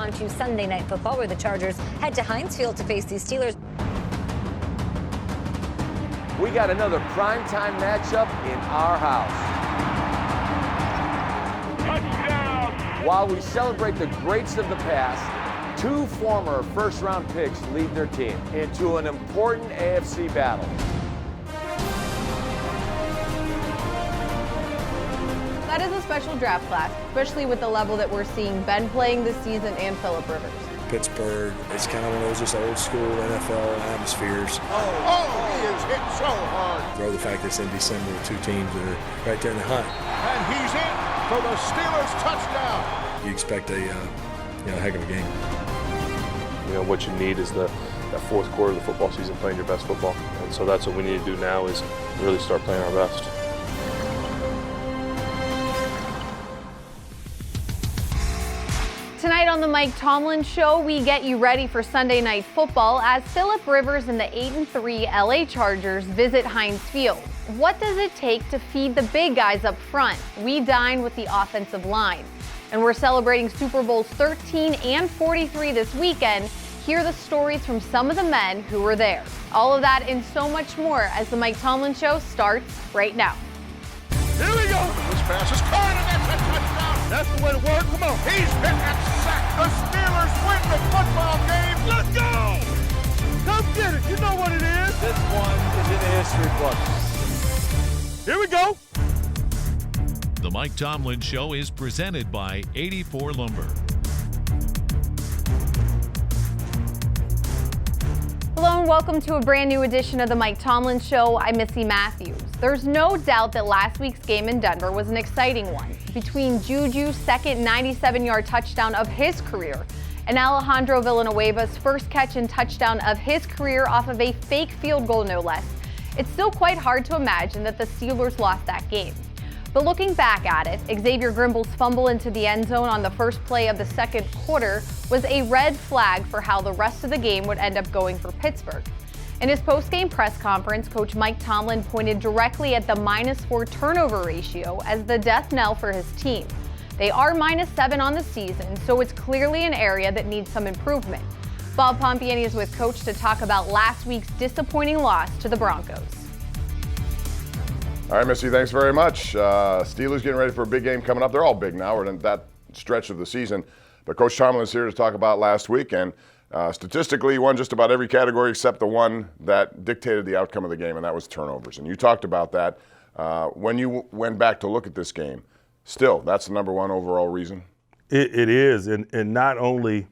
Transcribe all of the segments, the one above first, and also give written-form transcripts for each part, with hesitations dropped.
onto Sunday Night Football, where the Chargers head to Heinz Field to face the Steelers. We got another primetime matchup in our house. Touchdown! While we celebrate the greats of the past, two former first-round picks lead their team into an important AFC battle. That is a special draft class, especially with the level that we're seeing Ben playing this season and Phillip Rivers. Pittsburgh, it's kind of one of those just old school NFL atmospheres. He is hit so hard. Throw the fact that it's in December with two teams that are right there in the hunt. And he's in for the Steelers touchdown. You expect a heck of a game. You know, what you need is that fourth quarter of the football season playing your best football. And so that's what we need to do now is really start playing our best. Tonight on the Mike Tomlin Show, we get you ready for Sunday Night Football as Phillip Rivers and the 8-3 LA Chargers visit Heinz Field. What does it take to feed the big guys up front? We dine with the offensive line. And we're celebrating Super Bowls 13 and 43 this weekend. Hear the stories from some of the men who were there. All of that and so much more as the Mike Tomlin Show starts right now. Here we go. This pass is caught, and that's a touchdown. That's the way to work. Come on. He's hit that sack. The Steelers win the football game. Let's go. Come get it. You know what it is. This one is in the history books. Here we go. The Mike Tomlin Show is presented by 84 Lumber. Hello and welcome to a brand new edition of the Mike Tomlin Show. I'm Missy Matthews. There's no doubt that last week's game in Denver was an exciting one. Between Juju's second 97-yard touchdown of his career and Alejandro Villanueva's first catch and touchdown of his career off of a fake field goal, no less, it's still quite hard to imagine that the Steelers lost that game. But looking back at it, Xavier Grimble's fumble into the end zone on the first play of the second quarter was a red flag for how the rest of the game would end up going for Pittsburgh. In his post-game press conference, Coach Mike Tomlin pointed directly at the -4 turnover ratio as the death knell for his team. They are -7 on the season, so it's clearly an area that needs some improvement. Bob Pompiani is with Coach to talk about last week's disappointing loss to the Broncos. All right, Missy, thanks very much. Steelers getting ready for a big game coming up. They're all big now. We're in that stretch of the season. But Coach Tomlin is here to talk about last week. And statistically, he won just about every category except the one that dictated the outcome of the game, and that was turnovers. And you talked about that when you went back to look at this game. Still, that's the number one overall reason? It is, and not only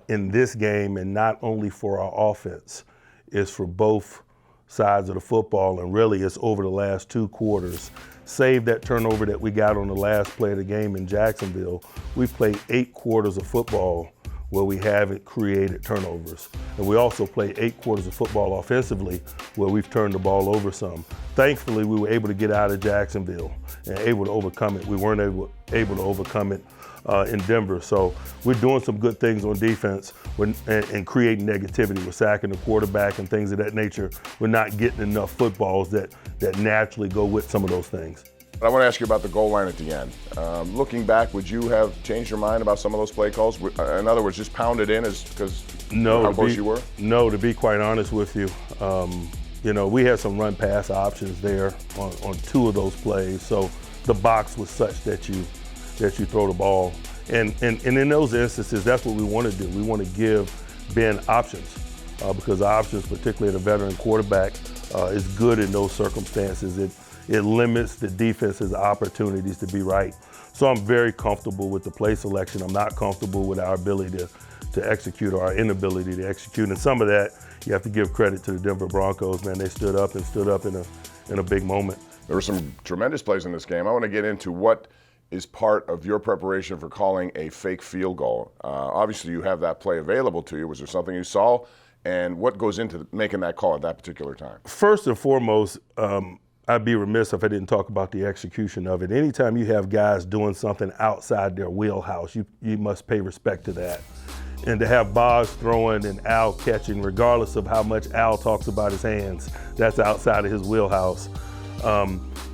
in this game and not only for our offense. It's for both sides of the football, and really it's over the last two quarters. Save that turnover that we got on the last play of the game in Jacksonville, we've played 8 quarters of football where we haven't created turnovers. And we also play 8 quarters of football offensively where we've turned the ball over some. Thankfully, we were able to get out of Jacksonville and able to overcome it. We weren't able to overcome it in Denver. So we're doing some good things on defense and creating negativity. We're sacking the quarterback and things of that nature. We're not getting enough footballs that naturally go with some of those things. I want to ask you about the goal line at the end. Looking back, would you have changed your mind about some of those play calls? In other words, just pound it in because how close you were? No, to be quite honest with you. We had some run pass options there on 2 of those plays. So the box was such that you throw the ball. And in those instances, that's what we want to do. We want to give Ben options because options, particularly at a veteran quarterback, is good in those circumstances. It limits the defense's opportunities to be right. So I'm very comfortable with the play selection. I'm not comfortable with our ability to execute or our inability to execute. And some of that, you have to give credit to the Denver Broncos, man. They stood up in a big moment. There were some tremendous plays in this game. I want to get into what is part of your preparation for calling a fake field goal. Obviously, you have that play available to you. Was there something you saw? And what goes into making that call at that particular time? First and foremost, I'd be remiss if I didn't talk about the execution of it. Anytime you have guys doing something outside their wheelhouse, you must pay respect to that. And to have Boz throwing and Al catching, regardless of how much Al talks about his hands, that's outside of his wheelhouse.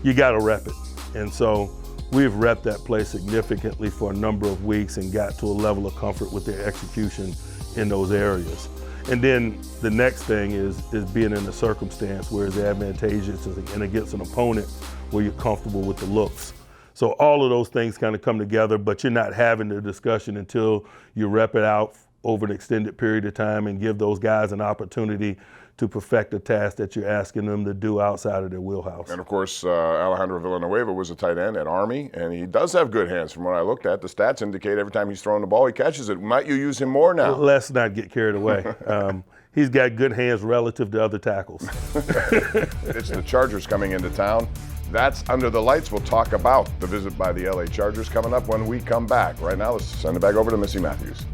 You got to rep it. And so we've repped that play significantly for a number of weeks and got to a level of comfort with their execution in those areas. And then the next thing is being in a circumstance where it's advantageous and against an opponent where you're comfortable with the looks. So all of those things kind of come together, but you're not having the discussion until you rep it out over an extended period of time and give those guys an opportunity to perfect the task that you're asking them to do outside of their wheelhouse. And of course, Alejandro Villanueva was a tight end at Army, and he does have good hands from what I looked at. The stats indicate every time he's throwing the ball, he catches it. Might you use him more now? Let's not get carried away. He's got good hands relative to other tackles. It's the Chargers coming into town. That's Under the Lights. We'll talk about the visit by the LA Chargers coming up when we come back. Right now, let's send it back over to Missy Matthews.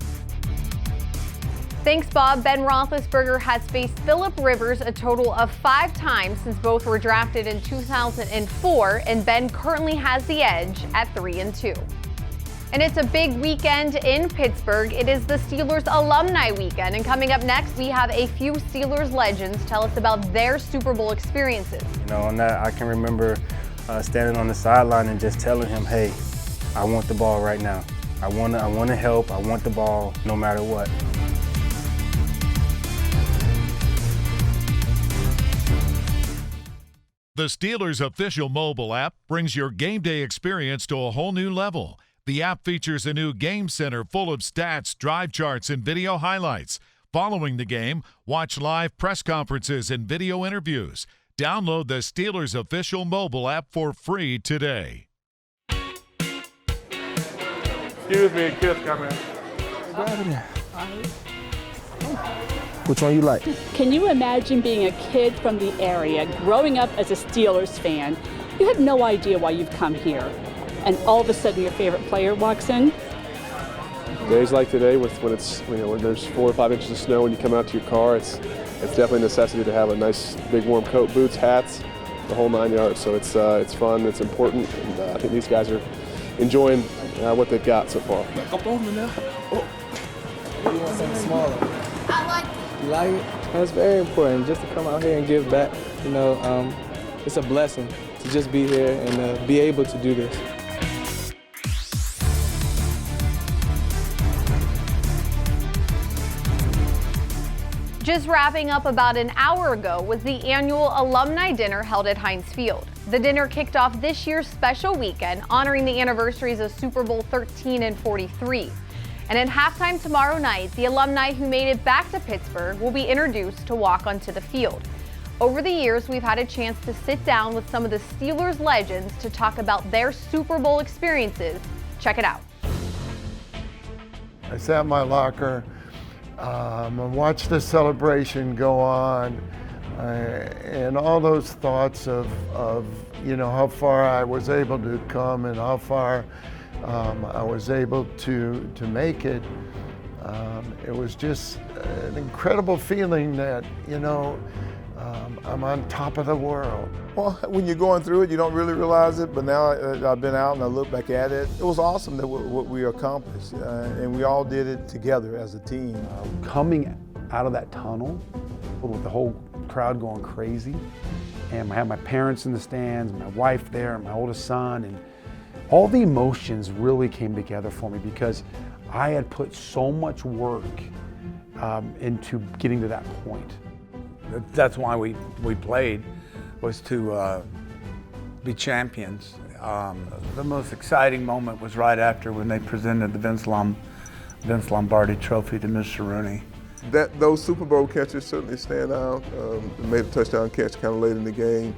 Thanks, Bob. Ben Roethlisberger has faced Phillip Rivers a total of 5 times since both were drafted in 2004, and Ben currently has the edge at 3-2. And it's a big weekend in Pittsburgh. It is the Steelers Alumni Weekend, and coming up next, we have a few Steelers legends tell us about their Super Bowl experiences. You know, and that I can remember standing on the sideline and just telling him, "Hey, I want the ball right now. I want to help. I want the ball no matter what." The Steelers' official mobile app brings your game day experience to a whole new level. The app features a new game center full of stats, drive charts, and video highlights. Following the game, watch live press conferences and video interviews. Download the Steelers' official mobile app for free today. Excuse me, kiss coming. Which one you like? Can you imagine being a kid from the area, growing up as a Steelers fan? You have no idea why you've come here. And all of a sudden your favorite player walks in. Days like today, when there's 4 or 5 inches of snow when you come out to your car, it's definitely a necessity to have a nice big warm coat, boots, hats, the whole 9 yards. So it's fun, it's important, and I think these guys are enjoying what they've got so far. Up on me now. Oh. You want something smaller? I like it. You like it? It's very important just to come out here and give back. You know, it's a blessing to just be here and be able to do this. Just wrapping up about an hour ago was the annual Alumni Dinner held at Heinz Field. The dinner kicked off this year's special weekend, honoring the anniversaries of Super Bowl XIII and 43. And at halftime tomorrow night, the alumni who made it back to Pittsburgh will be introduced to walk onto the field. Over the years, we've had a chance to sit down with some of the Steelers legends to talk about their Super Bowl experiences. Check it out. I sat in my locker and watched the celebration go on, and all those thoughts of how far I was able to come and how far I was able to make it. It was just an incredible feeling that, I'm on top of the world. Well, when you're going through it, you don't really realize it, but now I've been out and I look back at it. It was awesome that what we accomplished, and we all did it together as a team. Coming out of that tunnel with the whole crowd going crazy, and I had my parents in the stands, my wife there, and my oldest son, and all the emotions really came together for me because I had put so much work into getting to that point. That's why we played, was to be champions. The most exciting moment was right after when they presented the Vince Lombardi Trophy to Mr. Rooney. Those Super Bowl catches certainly stand out. Made a touchdown catch kind of late in the game.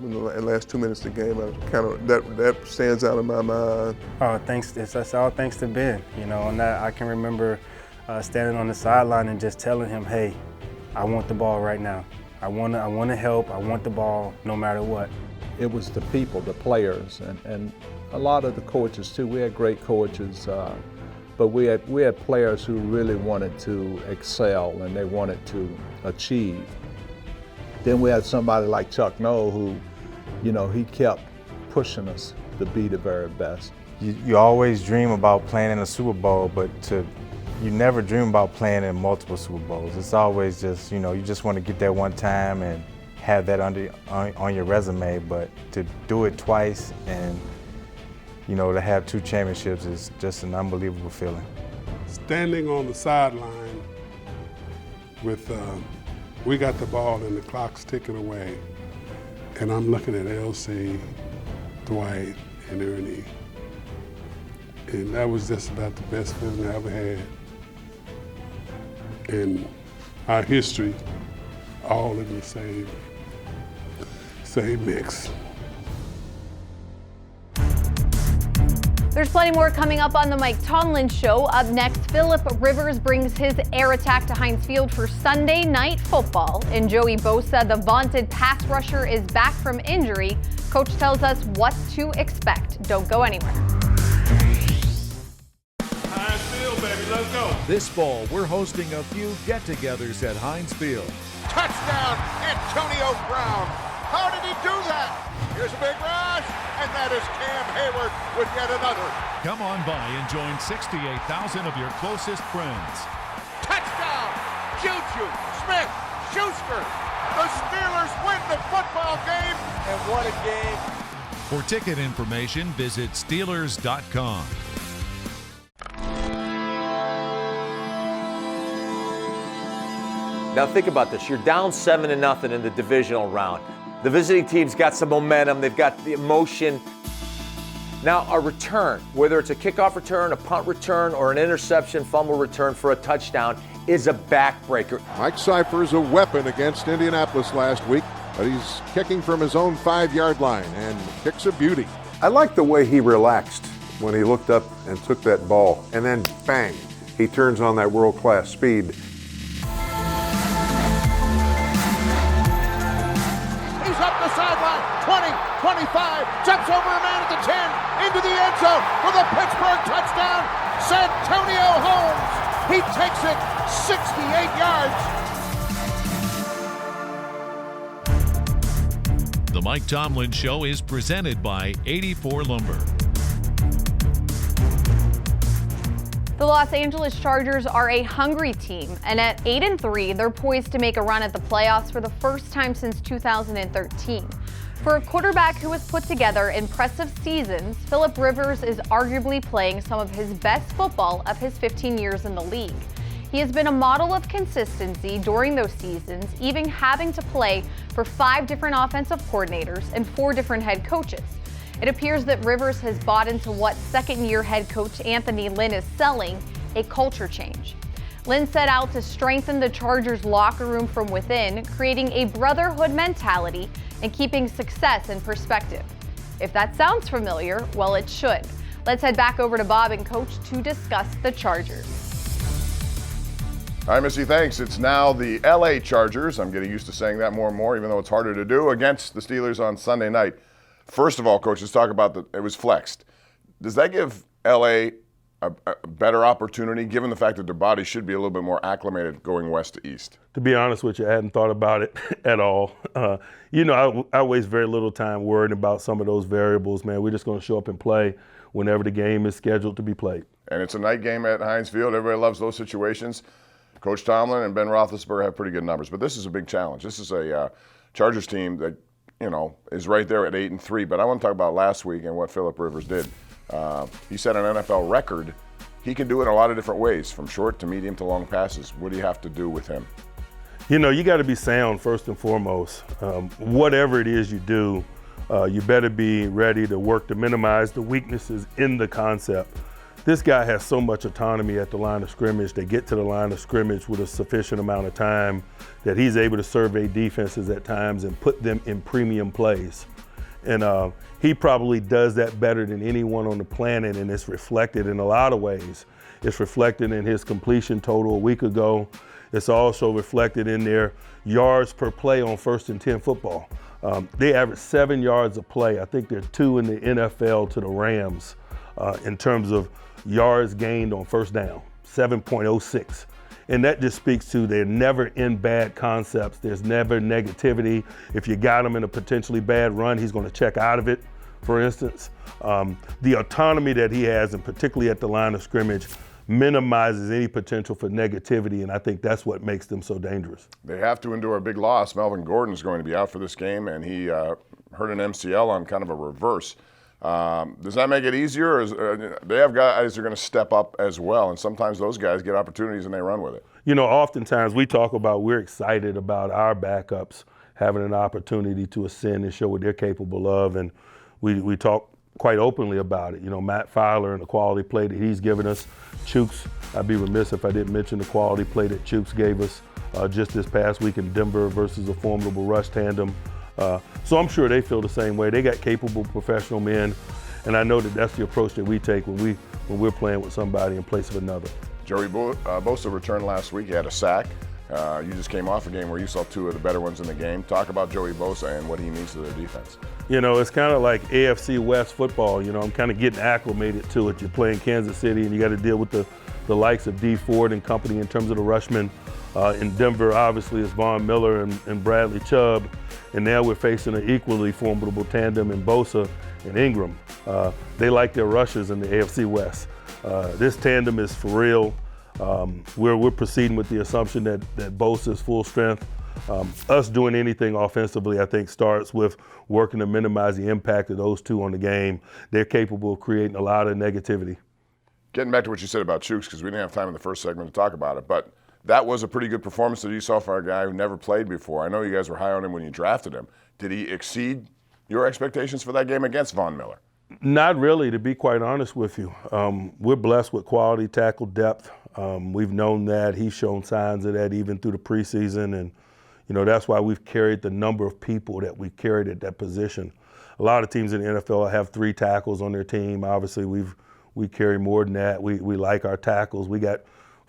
In the last 2 minutes of the game, that stands out in my mind. Oh, that's all thanks to Ben. And that I can remember standing on the sideline and just telling him, "Hey, I want the ball right now. I want to help. I want the ball no matter what." It was the people, the players, and a lot of the coaches too. We had great coaches, but we had players who really wanted to excel and they wanted to achieve. Then we had somebody like Chuck Noll who, he kept pushing us to be the very best. You always dream about playing in a Super Bowl, but you never dream about playing in multiple Super Bowls. It's always just, you just want to get there one time and have that on your resume, but to do it twice and you know, to have 2 championships is just an unbelievable feeling. Standing on the sideline with, we got the ball and the clock's ticking away, and I'm looking at LC, Dwight, and Ernie, and that was just about the best feeling I ever had. And our history, all in the same mix. There's plenty more coming up on the Mike Tomlin Show. Up next, Philip Rivers brings his air attack to Heinz Field for Sunday Night Football. And Joey Bosa, the vaunted pass rusher, is back from injury. Coach tells us what to expect. Don't go anywhere. Heinz Field, baby, let's go. This fall, we're hosting a few get-togethers at Heinz Field. Touchdown, Antonio Brown. How did he do that? Here's a big rush, and that is Cam Hayward with yet another. Come on by and join 68,000 of your closest friends. Touchdown, Juju Smith-Schuster. The Steelers win the football game, and what a game. For ticket information, visit Steelers.com. Now think about this. You're down 7-0 in the divisional round. The visiting team's got some momentum. They've got the emotion. Now a return, whether it's a kickoff return, a punt return, or an interception, fumble return for a touchdown, is a backbreaker. Mike Cypher's a weapon against Indianapolis last week, but he's kicking from his own 5-yard line and kicks a beauty. I like the way he relaxed when he looked up and took that ball, and then bang, he turns on that world-class speed. Up the sideline, 20, 25, jumps over a man at the 10, into the end zone for the Pittsburgh touchdown, Santonio Holmes. He takes it 68 yards. The Mike Tomlin Show is presented by 84 Lumber. The Los Angeles Chargers are a hungry team, and at 8-3, they're poised to make a run at the playoffs for the first time since 2013. For a quarterback who has put together impressive seasons, Philip Rivers is arguably playing some of his best football of his 15 years in the league. He has been a model of consistency during those seasons, even having to play for 5 different offensive coordinators and 4 different head coaches. It appears that Rivers has bought into what second-year head coach Anthony Lynn is selling, a culture change. Lynn set out to strengthen the Chargers locker room from within, creating a brotherhood mentality and keeping success in perspective. If that sounds familiar, well, it should. Let's head back over to Bob and Coach to discuss the Chargers. Hi, Missy, thanks. It's now the LA Chargers. I'm getting used to saying that more and more, even though it's harder to do, against the Steelers on Sunday night. First of all, Coach, let's talk about it was flexed. Does that give LA a better opportunity, given the fact that their body should be a little bit more acclimated going west to east? To be honest with you, I hadn't thought about it at all. I waste very little time worrying about some of those variables, man. We're just going to show up and play whenever the game is scheduled to be played. And it's a night game at Heinz Field. Everybody loves those situations. Coach Tomlin and Ben Roethlisberger have pretty good numbers, but this is a big challenge. This is a Chargers team that, is right there at 8-3. But I want to talk about last week and what Philip Rivers did. He set an NFL record. He can do it in a lot of different ways, from short to medium to long passes. What do you have to do with him? You got to be sound first and foremost. Whatever it is you do, you better be ready to work to minimize the weaknesses in the concept. This guy has so much autonomy at the line of scrimmage. They get to the line of scrimmage with a sufficient amount of time that he's able to survey defenses at times and put them in premium plays. And he probably does that better than anyone on the planet, and it's reflected in a lot of ways. It's reflected in his completion total a week ago. It's also reflected in their yards per play on 1st and 10 football. They average 7 yards a play. I think they're 2 in the NFL to the Rams in terms of yards gained on first down, 7.06. And that just speaks to they're never in bad concepts. There's never negativity. If you got him in a potentially bad run, he's going to check out of it, for instance. The autonomy that he has, and particularly at the line of scrimmage, minimizes any potential for negativity, and I think that's what makes them so dangerous. They have to endure a big loss. Melvin Gordon is going to be out for this game, and he hurt an MCL on kind of a reverse. Does that make it easier? Or they have guys who are going to step up as well, and sometimes those guys get opportunities and they run with it. You know, oftentimes we talk about we're excited about our backups having an opportunity to ascend and show what they're capable of, and we talk quite openly about it. You know, Matt Filer and the quality play that he's given us. Chooks, I'd be remiss if I didn't mention the quality play that Chooks gave us just this past week in Denver versus a formidable rush tandem. So I'm sure they feel the same way. They got capable professional men, and I know that that's the approach that we take when we're playing with somebody in place of another. Joey Bosa returned last week. He had a sack. You just came off a game where you saw two of the better ones in the game. Talk about Joey Bosa and what he means to their defense. You know, it's kind of like AFC West football. You know, I'm kind of getting acclimated to it. You're playing Kansas City, and you got to deal with the likes of D Ford and company in terms of the rushmen. In Denver, obviously, it's Von Miller and Bradley Chubb. And now we're facing an equally formidable tandem in Bosa and Ingram. They like their rushers in the AFC West. This tandem is for real. We're proceeding with the assumption that Bosa is full strength. Us doing anything offensively, I think, starts with working to minimize the impact of those two on the game. They're capable of creating a lot of negativity. Getting back to what you said about Chooks, because we didn't have time in the first segment to talk about it, but that was a pretty good performance that you saw for a guy who never played before. I know you guys were high on him when you drafted him. Did he exceed your expectations for that game against Von Miller? Not really, to be quite honest with you. We're blessed with quality tackle depth. We've known that. He's shown signs of that even through the preseason, and you know that's why we've carried the number of people that we've carried at that position. A lot of teams in the NFL have 3 tackles on their team. Obviously, we carry more than that. We like our tackles. We got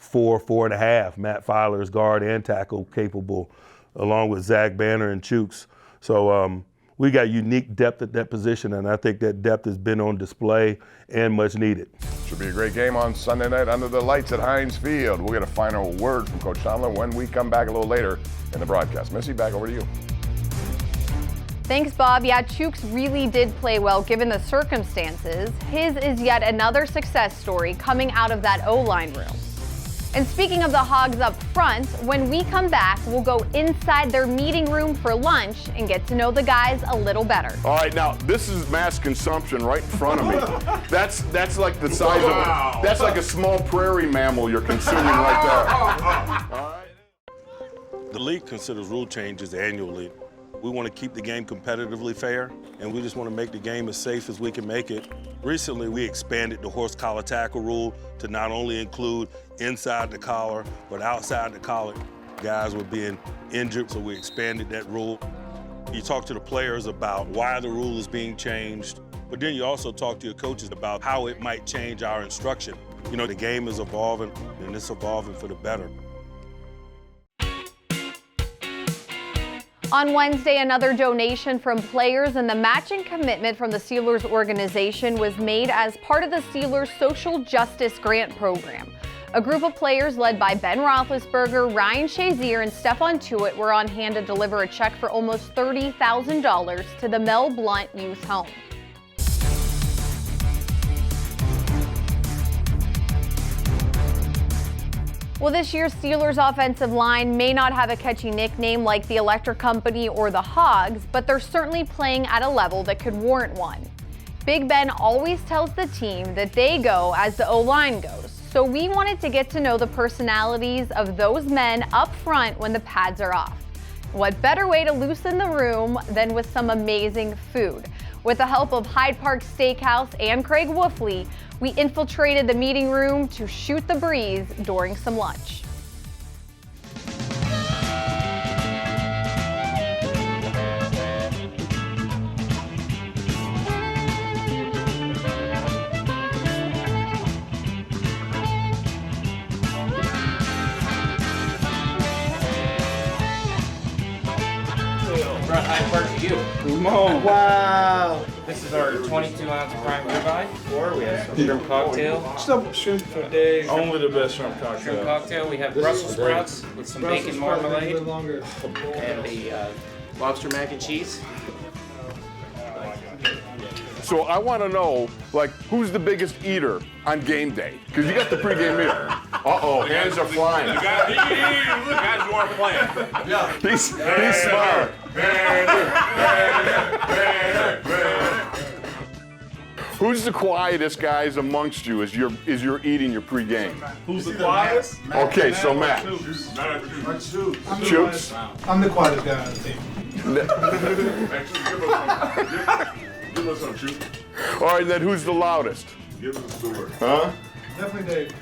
4.5. Matt Filer is guard and tackle capable, along with Zach Banner and Chooks. So we got unique depth at that position, and I think that depth has been on display and much needed. Should be a great game on Sunday night under the lights at Heinz Field. We'll get a final word from Coach Tomlin when we come back a little later in the broadcast. Missy, back over to you. Thanks, Bob. Yeah, Chooks really did play well given the circumstances. His is yet another success story coming out of that O-line room. And speaking of the Hogs up front, when we come back, we'll go inside their meeting room for lunch and get to know the guys a little better. All right, now this is mass consumption right in front of me. That's like the size of that's like a small prairie mammal you're consuming right there. All right. The league considers rule changes annually. We want to keep the game competitively fair, and we just want to make the game as safe as we can make it. Recently, we expanded the horse collar tackle rule to not only include inside the collar, but outside the collar. Guys were being injured, so we expanded that rule. You talk to the players about why the rule is being changed, but then you also talk to your coaches about how it might change our instruction. You know, the game is evolving, and it's evolving for the better. On Wednesday, another donation from players and the matching commitment from the Steelers organization was made as part of the Steelers Social Justice Grant Program. A group of players led by Ben Roethlisberger, Ryan Shazier, and Stephon Tuitt were on hand to deliver a check for almost $30,000 to the Mel Blount Youth Home. Well, this year's Steelers offensive line may not have a catchy nickname like the Electric Company or the Hogs, but they're certainly playing at a level that could warrant one. Big Ben always tells the team that they go as the O-line goes, so we wanted to get to know the personalities of those men up front when the pads are off. What better way to loosen the room than with some amazing food? With the help of Hyde Park Steakhouse and Craig Wolfley, we infiltrated the meeting room to shoot the breeze during some lunch. Brought Hyde Park to you. Come on. Wow. This is our 22-ounce prime ribeye. We have some shrimp cocktail. Shrimp for days. Only the best shrimp cocktail. Shrimp cocktail. We have Brussels sprouts with some bacon marmalade. And the lobster mac and cheese. So I want to know, like, who's the biggest eater on game day? Because you got the pregame meal. Uh-oh, hands are flying. The guys who aren't playing. Yeah. He's smart. Who's the quietest guys amongst you as you're eating your pregame? Who's the quietest? Okay, so Matt. Shoots. I'm the quietest guy on the team. Give us some shoot. All right, then who's the loudest? Give us a story. Huh? Definitely Dave.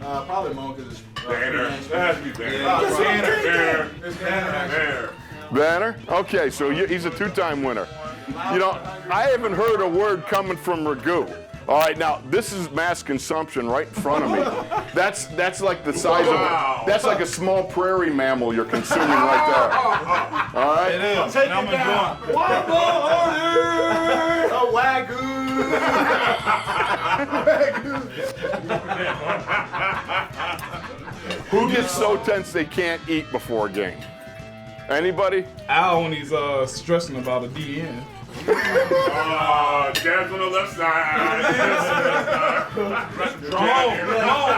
Probably Mo because it's Banner. That has to be Banner. Banner. Banner? Okay, so he's a two-time winner. You know, I haven't heard a word coming from Ragu. All right, now this is mass consumption right in front of me. That's like the size of that's like a small prairie mammal you're consuming right there. All right. It is. Take it down. A wagyu. Who gets so tense they can't eat before a game? Anybody? Al when he's stressing about a DN. Dad's on the left side.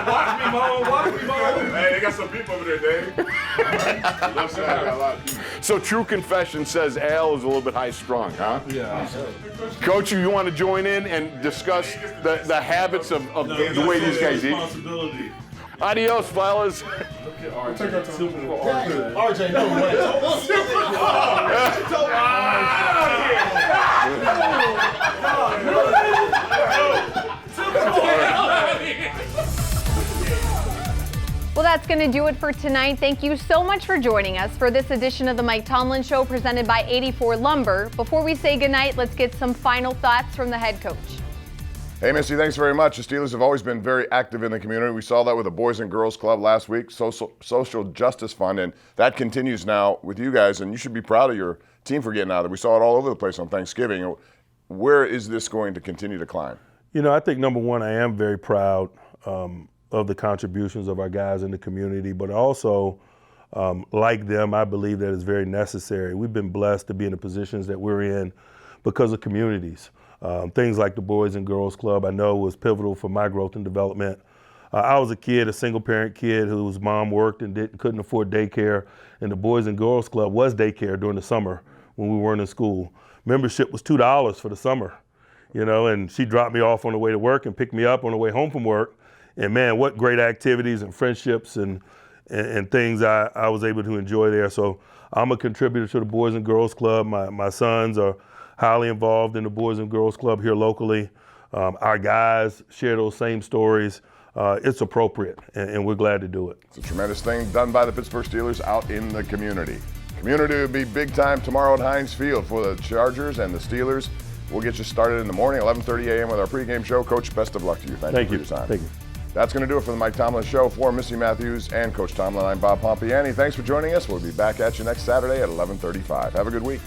Watch me, Mo. Hey, they got some people over there, Dave. Left side, got a lot of people. So true confession says Al is a little bit high-strung, huh? Yeah. Coach, you want to join in and discuss the habits of the way these guys eat? Adios, fellas. RJ, no way. Well, that's going to do it for tonight. Thank you so much for joining us for this edition of the Mike Tomlin Show presented by 84 Lumber. Before we say goodnight, let's get some final thoughts from the head coach. Hey, Missy, thanks very much. The Steelers have always been very active in the community. We saw that with the Boys and Girls Club last week, Social Justice Fund, and that continues now with you guys, and you should be proud of your team for getting out of it. We saw it all over the place on Thanksgiving. Where is this going to continue to climb? You know, I think, number one, I am very proud of the contributions of our guys in the community, but also, like them, I believe that it's very necessary. We've been blessed to be in the positions that we're in because of communities. Things like the Boys and Girls Club, I know was pivotal for my growth and development. I was a kid, a single-parent kid whose mom worked and couldn't afford daycare, and the Boys and Girls Club was daycare during the summer when we weren't in school. Membership was $2 for the summer, you know, and she dropped me off on the way to work and picked me up on the way home from work. And man, what great activities and friendships and things I was able to enjoy there. So I'm a contributor to the Boys and Girls Club. My sons are highly involved in the Boys and Girls Club here locally. Our guys share those same stories. It's appropriate, and we're glad to do it. It's a tremendous thing done by the Pittsburgh Steelers out in the community. Community will be big time tomorrow at Heinz Field for the Chargers and the Steelers. We'll get you started in the morning, 11:30 a.m. with our pregame show. Coach, best of luck to you. Thank you for your time. Thank you. That's going to do it for the Mike Tomlin Show. For Missy Matthews and Coach Tomlin, I'm Bob Pompiani. Thanks for joining us. We'll be back at you next Saturday at 11:35. Have a good week.